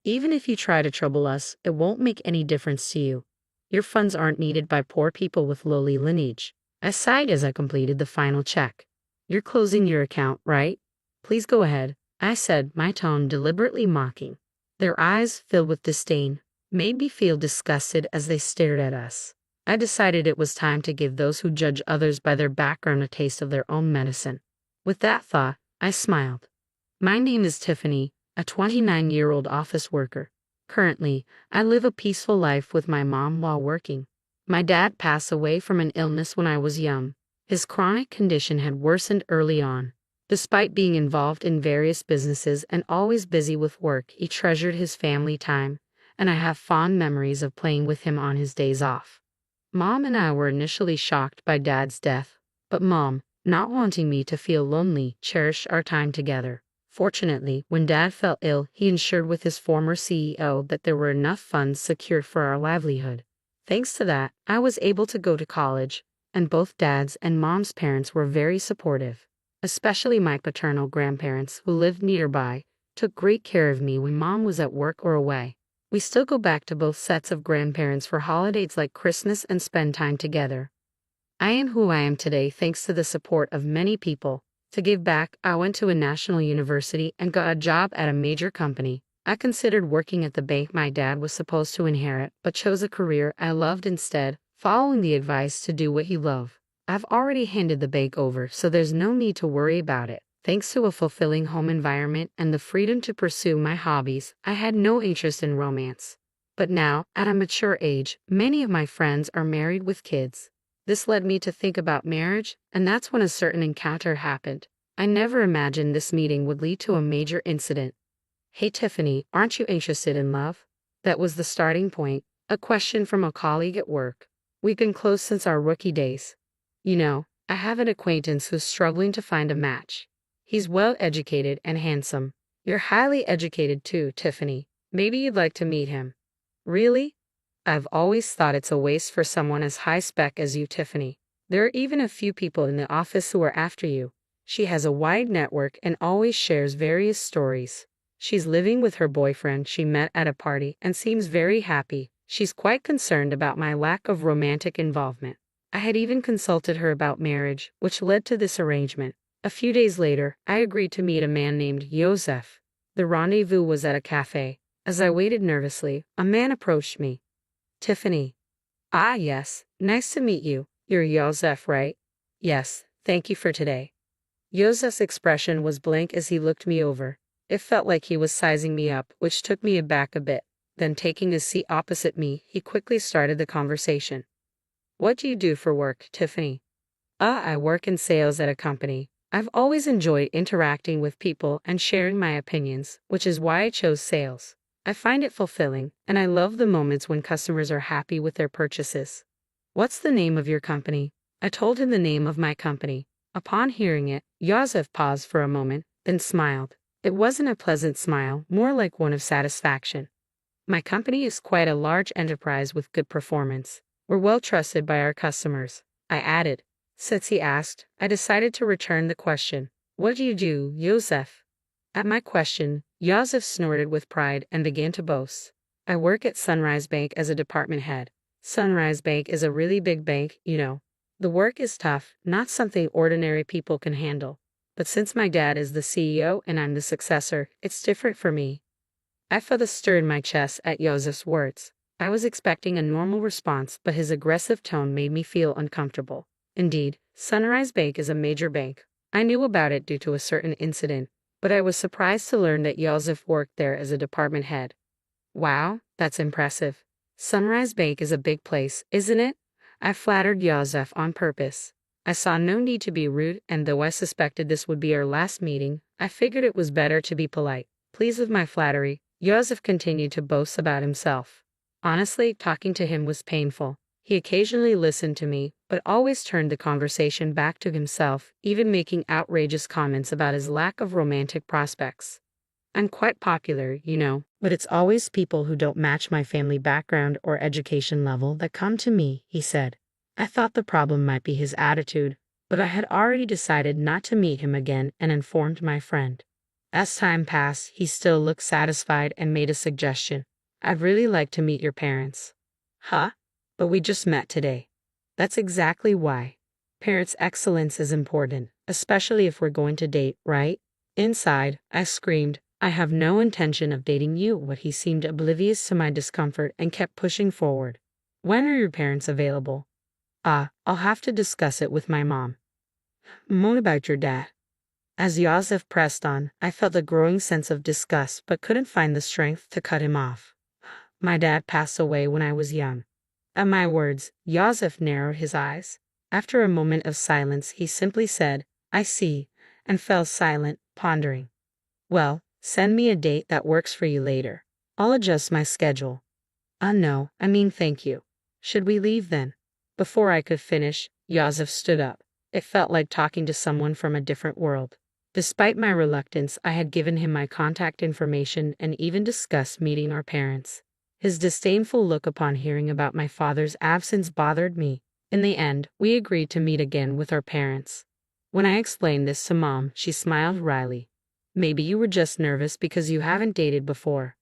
Even if you try to trouble us, it won't make any difference to you. Your funds aren't needed by poor people with lowly lineage. I sighed as I completed the final check. You're closing your account, right? Please go ahead, I said, my tone deliberately mocking. Their eyes, filled with disdain, made me feel disgusted as they stared at us. I decided it was time to give those who judge others by their background a taste of their own medicine. With that thought, I smiled. My name is Tiffany, a 29-year-old office worker. Currently, I live a peaceful life with my mom while working. My dad passed away from an illness when I was young. His chronic condition had worsened early on. Despite being involved in various businesses and always busy with work, he treasured his family time, and I have fond memories of playing with him on his days off. Mom and I were initially shocked by Dad's death, but Mom, not wanting me to feel lonely, cherished our time together. Fortunately, when Dad fell ill, he ensured with his former CEO that there were enough funds secured for our livelihood. Thanks to that, I was able to go to college, and both Dad's and Mom's parents were very supportive. Especially my paternal grandparents, who lived nearby, took great care of me when Mom was at work or away. We still go back to both sets of grandparents for holidays like Christmas and spend time together. I am who I am today thanks to the support of many people. To give back, I went to a national university and got a job at a major company. I considered working at the bank my dad was supposed to inherit, but chose a career I loved instead, following the advice to do what you love. I've already handed the bank over, so there's no need to worry about it. Thanks to a fulfilling home environment and the freedom to pursue my hobbies, I had no interest in romance. But now, at a mature age, many of my friends are married with kids. This led me to think about marriage, and that's when a certain encounter happened. I never imagined this meeting would lead to a major incident. Hey Tiffany, aren't you interested in love? That was the starting point, a question from a colleague at work. We've been close since our rookie days. You know, I have an acquaintance who's struggling to find a match. He's well educated and handsome. You're highly educated too, Tiffany. Maybe you'd like to meet him. Really? I've always thought it's a waste for someone as high spec as you, Tiffany. There are even a few people in the office who are after you. She has a wide network and always shares various stories. She's living with her boyfriend she met at a party and seems very happy. She's quite concerned about my lack of romantic involvement. I had even consulted her about marriage, which led to this arrangement. A few days later, I agreed to meet a man named Joseph. The rendezvous was at a cafe. As I waited nervously, a man approached me. Tiffany. Ah, yes, nice to meet you. You're Joseph, right? Yes, thank you for today. Joseph's expression was blank as he looked me over. It felt like he was sizing me up, which took me aback a bit. Then taking his seat opposite me, he quickly started the conversation. What do you do for work, Tiffany? I work in sales at a company. I've always enjoyed interacting with people and sharing my opinions, which is why I chose sales. I find it fulfilling, and I love the moments when customers are happy with their purchases. What's the name of your company? I told him the name of my company. Upon hearing it, Joseph paused for a moment, then smiled. It wasn't a pleasant smile, more like one of satisfaction. My company is quite a large enterprise with good performance. We're well trusted by our customers, I added. Since he asked, I decided to return the question. What do you do, Joseph? At my question, Joseph snorted with pride and began to boast. I work at Sunrise Bank as a department head. Sunrise Bank is a really big bank, you know. The work is tough, not something ordinary people can handle. But since my dad is the CEO and I'm the successor, it's different for me. I felt a stir in my chest at Joseph's words. I was expecting a normal response, but his aggressive tone made me feel uncomfortable. Indeed, Sunrise Bank is a major bank. I knew about it due to a certain incident, but I was surprised to learn that Joseph worked there as a department head. Wow, that's impressive. Sunrise Bank is a big place, isn't it? I flattered Joseph on purpose. I saw no need to be rude, and though I suspected this would be our last meeting, I figured it was better to be polite. Pleased with my flattery, Joseph continued to boast about himself. Honestly, talking to him was painful. He occasionally listened to me, but always turned the conversation back to himself, even making outrageous comments about his lack of romantic prospects. I'm quite popular, you know, but it's always people who don't match my family background or education level that come to me, he said. I thought the problem might be his attitude, but I had already decided not to meet him again and informed my friend. As time passed, he still looked satisfied and made a suggestion. I'd really like to meet your parents. Huh? But we just met today. That's exactly why. Parents' excellence is important, especially if we're going to date, right? Inside, I screamed, I have no intention of dating you, but he seemed oblivious to my discomfort and kept pushing forward. When are your parents available? I'll have to discuss it with my mom. What about your dad? As Yosef pressed on, I felt a growing sense of disgust but couldn't find the strength to cut him off. My dad passed away when I was young. At my words, Yosef narrowed his eyes. After a moment of silence, he simply said, I see, and fell silent, pondering. Well, send me a date that works for you later. I'll adjust my schedule. No, I mean thank you. Should we leave then? Before I could finish, Yosef stood up. It felt like talking to someone from a different world. Despite my reluctance, I had given him my contact information and even discussed meeting our parents. His disdainful look upon hearing about my father's absence bothered me. In the end, we agreed to meet again with our parents. When I explained this to Mom, she smiled wryly. Maybe you were just nervous because you haven't dated before.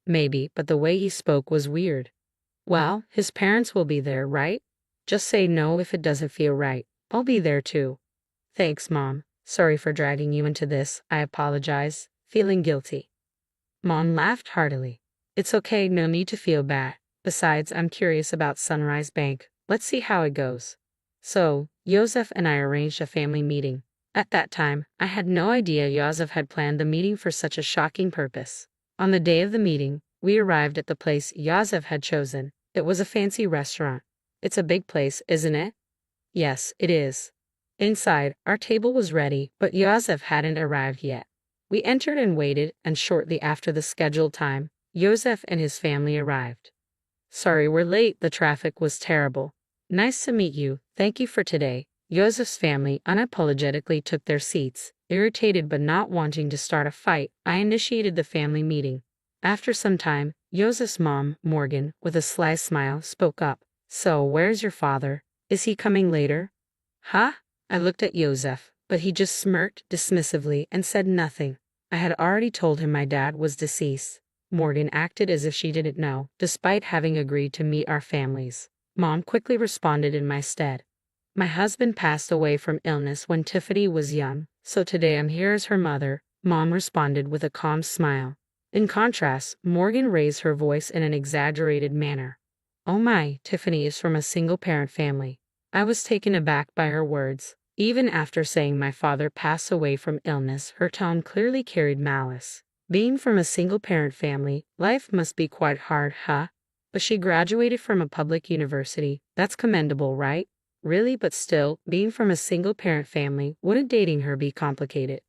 Maybe, but the way he spoke was weird. Well, his parents will be there, right? Just say no if it doesn't feel right. I'll be there too. Thanks, Mom. Sorry for dragging you into this, I apologize, feeling guilty. Mom laughed heartily. It's okay, no need to feel bad. Besides, I'm curious about Sunrise Bank. Let's see how it goes. So, Yosef and I arranged a family meeting. At that time, I had no idea Yosef had planned the meeting for such a shocking purpose. On the day of the meeting, we arrived at the place Yosef had chosen. It was a fancy restaurant. It's a big place, isn't it? Yes, it is. Inside, our table was ready, but Yosef hadn't arrived yet. We entered and waited, and shortly after the scheduled time, Yosef and his family arrived. Sorry we're late, the traffic was terrible. Nice to meet you, thank you for today. Yosef's family unapologetically took their seats. Irritated but not wanting to start a fight, I initiated the family meeting. After some time, Yosef's mom, Morgan, with a sly smile, spoke up. So, where's your father? Is he coming later? Huh? I looked at Yosef, but he just smirked dismissively and said nothing. I had already told him my dad was deceased. Morgan acted as if she didn't know, despite having agreed to meet our families. Mom quickly responded in my stead. My husband passed away from illness when Tiffany was young, so today I'm here as her mother, Mom responded with a calm smile. In contrast, Morgan raised her voice in an exaggerated manner. Oh my, Tiffany is from a single-parent family. I was taken aback by her words. Even after saying my father passed away from illness, her tone clearly carried malice. Being from a single-parent family, life must be quite hard, huh? But she graduated from a public university. That's commendable, right? Really, but still, being from a single-parent family, wouldn't dating her be complicated?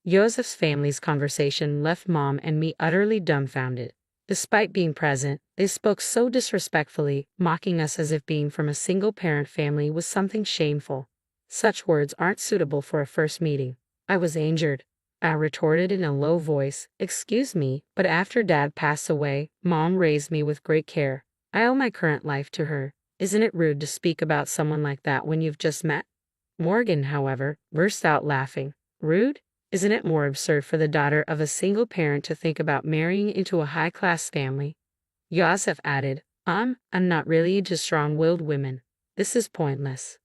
Yosef's family's conversation left Mom and me utterly dumbfounded. Despite being present, they spoke so disrespectfully, mocking us as if being from a single-parent family was something shameful. Such words aren't suitable for a first meeting. I was injured. I retorted in a low voice, excuse me, but after Dad passed away, Mom raised me with great care. I owe my current life to her. Isn't it rude to speak about someone like that when you've just met? Morgan, however, burst out laughing. Rude? Isn't it more absurd for the daughter of a single parent to think about marrying into a high-class family? Yosef added, I'm not really into strong-willed women. This is pointless.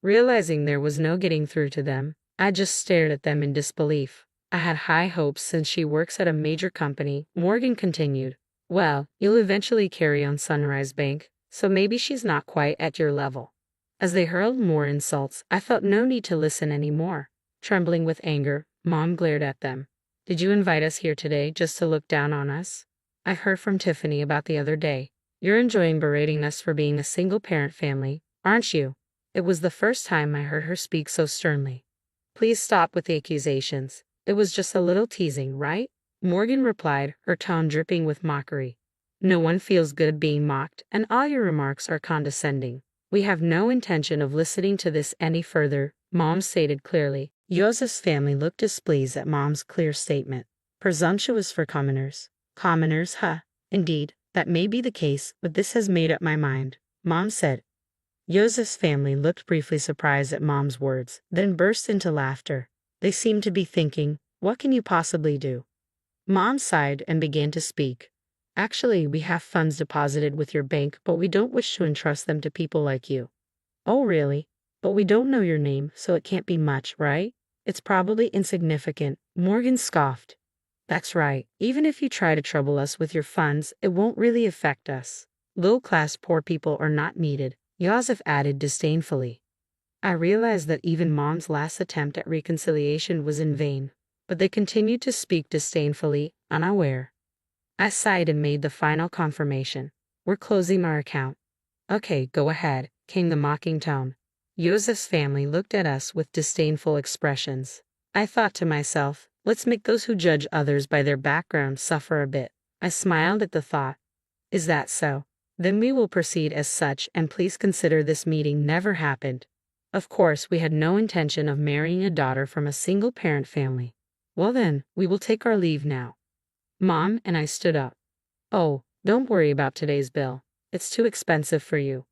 Realizing there was no getting through to them, I just stared at them in disbelief. I had high hopes since she works at a major company, Morgan continued. Well, you'll eventually carry on Sunrise Bank, so maybe she's not quite at your level. As they hurled more insults, I felt no need to listen anymore. Trembling with anger, Mom glared at them. Did you invite us here today just to look down on us? I heard from Tiffany about the other day. You're enjoying berating us for being a single-parent family, aren't you? It was the first time I heard her speak so sternly. Please stop with the accusations. It was just a little teasing, right? Morgan replied, her tone dripping with mockery. No one feels good being mocked, and all your remarks are condescending. We have no intention of listening to this any further, Mom stated clearly. Yosef's family looked displeased at Mom's clear statement. Presumptuous for commoners. Commoners, huh? Indeed, that may be the case, but this has made up my mind, Mom said. Yosef's family looked briefly surprised at Mom's words, then burst into laughter. They seemed to be thinking, What can you possibly do? Mom sighed and began to speak. Actually, we have funds deposited with your bank, but we don't wish to entrust them to people like you. Oh, really? But we don't know your name, so it can't be much, right? It's probably insignificant. Morgan scoffed. That's right. Even if you try to trouble us with your funds, it won't really affect us. Low-class poor people are not needed, Yosef added disdainfully. I realized that even Mom's last attempt at reconciliation was in vain, but they continued to speak disdainfully, unaware. I sighed and made the final confirmation. We're closing our account. Okay, go ahead, came the mocking tone. Yosef's family looked at us with disdainful expressions. I thought to myself, let's make those who judge others by their background suffer a bit. I smiled at the thought. Is that so? Then we will proceed as such, and please consider this meeting never happened. Of course, we had no intention of marrying a daughter from a single-parent family. Well then, we will take our leave now. Mom and I stood up. Oh, don't worry about today's bill. It's too expensive for you.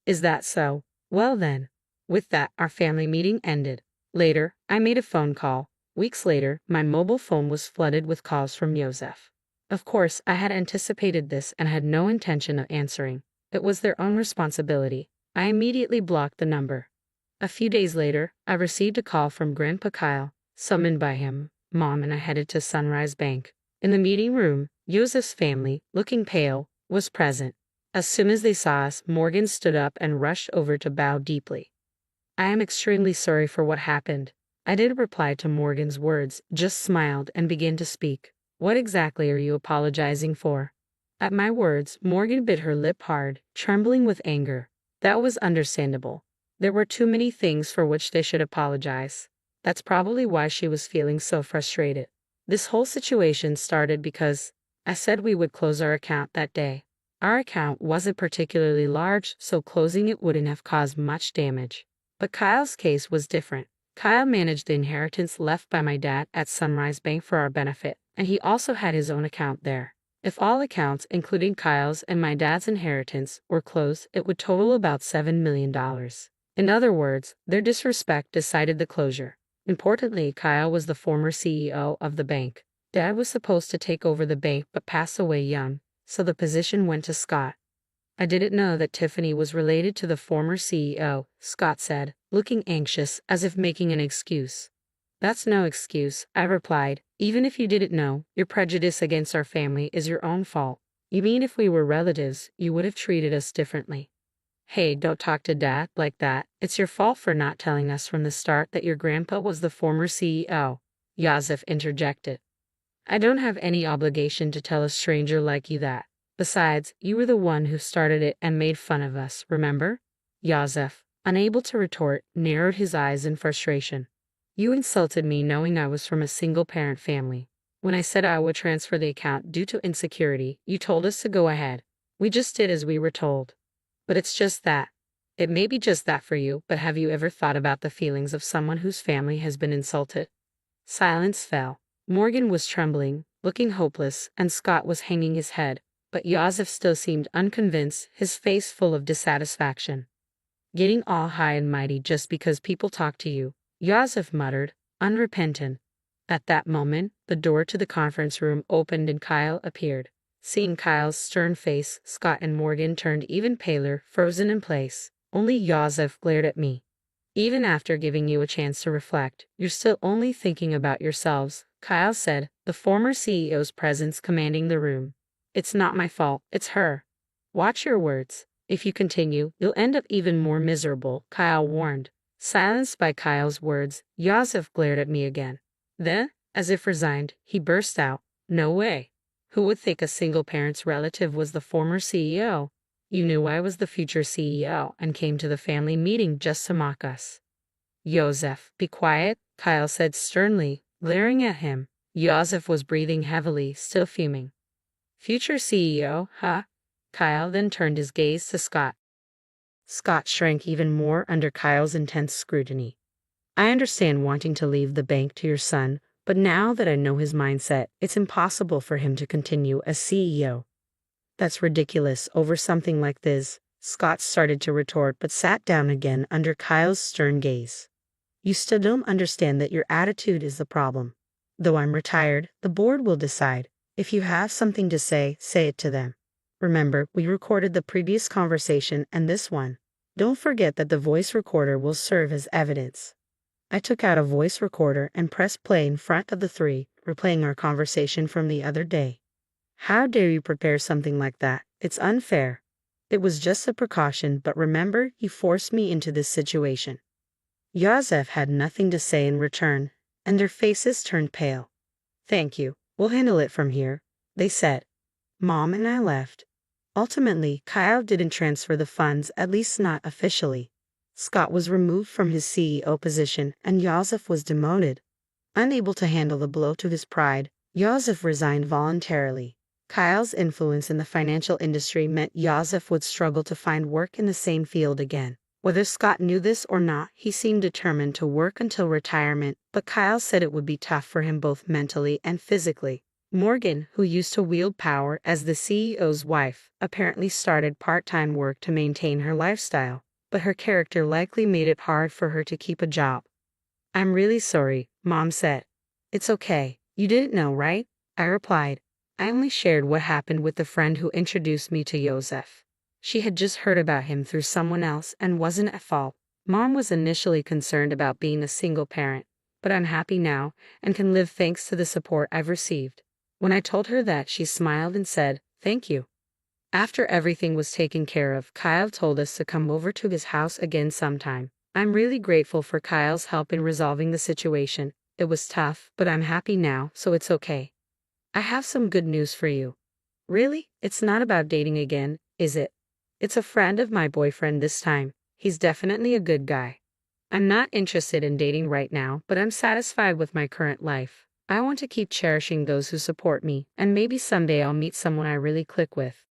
Is that so? Well then. With that, our family meeting ended. Later, I made a phone call. Weeks later, my mobile phone was flooded with calls from Yosef. Of course, I had anticipated this and had no intention of answering. It was their own responsibility. I immediately blocked the number. A few days later, I received a call from Grandpa Kyle. Summoned by him, Mom and I headed to Sunrise Bank. In the meeting room, Yosef's family, looking pale, was present. As soon as they saw us, Morgan stood up and rushed over to bow deeply. I am extremely sorry for what happened. I didn't reply to Morgan's words, just smiled and began to speak. What exactly are you apologizing for? At my words, Morgan bit her lip hard, trembling with anger. That was understandable. There were too many things for which they should apologize. That's probably why she was feeling so frustrated. This whole situation started because I said we would close our account that day. Our account wasn't particularly large, so closing it wouldn't have caused much damage. But Kyle's case was different. Kyle managed the inheritance left by my dad at Sunrise Bank for our benefit, and he also had his own account there. If all accounts, including Kyle's and my dad's inheritance, were closed, it would total about $7 million. In other words, their disrespect decided the closure. Importantly, Kyle was the former CEO of the bank. Dad was supposed to take over the bank but passed away young, so the position went to Scott. I didn't know that Tiffany was related to the former CEO, Scott said, looking anxious as if making an excuse. That's no excuse, I replied. Even if you didn't know, your prejudice against our family is your own fault. You mean if we were relatives, you would have treated us differently? Hey, don't talk to Dad like that. It's your fault for not telling us from the start that your grandpa was the former CEO, Yosef interjected. I don't have any obligation to tell a stranger like you that. Besides, you were the one who started it and made fun of us, remember? Yosef, unable to retort, narrowed his eyes in frustration. You insulted me knowing I was from a single-parent family. When I said I would transfer the account due to insecurity, you told us to go ahead. We just did as we were told. But it's just that. It may be just that for you, but have you ever thought about the feelings of someone whose family has been insulted? Silence fell. Morgan was trembling, looking hopeless, and Scott was hanging his head, but Yosef still seemed unconvinced, his face full of dissatisfaction. Getting all high and mighty just because people talk to you, Yosef muttered, unrepentant. At that moment, the door to the conference room opened and Kyle appeared. Seeing Kyle's stern face, Scott and Morgan turned even paler, frozen in place. Only Yosef glared at me. Even after giving you a chance to reflect, you're still only thinking about yourselves, Kyle said, the former CEO's presence commanding the room. It's not my fault, it's her. Watch your words. If you continue, you'll end up even more miserable, Kyle warned. Silenced by Kyle's words, Yosef glared at me again. Then, as if resigned, he burst out, No way. Who would think a single parent's relative was the former CEO? You knew I was the future CEO and came to the family meeting just to mock us. Yosef, be quiet, Kyle said sternly, glaring at him. Yosef was breathing heavily, still fuming. Future CEO, huh? Kyle then turned his gaze to Scott. Scott shrank even more under Kyle's intense scrutiny. I understand wanting to leave the bank to your son, but now that I know his mindset, it's impossible for him to continue as CEO. That's ridiculous over something like this, Scott started to retort but sat down again under Kyle's stern gaze. You still don't understand that your attitude is the problem. Though I'm retired, the board will decide. If you have something to say it to them. Remember, we recorded the previous conversation and this one. Don't forget that the voice recorder will serve as evidence. I took out a voice recorder and pressed play in front of the three, replaying our conversation from the other day. How dare you prepare something like that? It's unfair. It was just a precaution, but remember, you forced me into this situation. Yosef had nothing to say in return, and their faces turned pale. Thank you. We'll handle it from here, they said. Mom and I left. Ultimately, Kyle didn't transfer the funds, at least not officially. Scott was removed from his CEO position, and Yosef was demoted. Unable to handle the blow to his pride, Yosef resigned voluntarily. Kyle's influence in the financial industry meant Yosef would struggle to find work in the same field again. Whether Scott knew this or not, he seemed determined to work until retirement, but Kyle said it would be tough for him both mentally and physically. Morgan, who used to wield power as the CEO's wife, apparently started part-time work to maintain her lifestyle, but her character likely made it hard for her to keep a job. I'm really sorry, Mom said. It's okay. You didn't know, right? I replied. I only shared what happened with the friend who introduced me to Yosef. She had just heard about him through someone else and wasn't at fault. Mom was initially concerned about being a single parent, but I'm happy now and can live thanks to the support I've received. When I told her that, she smiled and said, "Thank you." After everything was taken care of, Kyle told us to come over to his house again sometime. I'm really grateful for Kyle's help in resolving the situation. It was tough, but I'm happy now, so it's okay. I have some good news for you. Really? It's not about dating again, is it? It's a friend of my boyfriend this time. He's definitely a good guy. I'm not interested in dating right now, but I'm satisfied with my current life. I want to keep cherishing those who support me, and maybe someday I'll meet someone I really click with.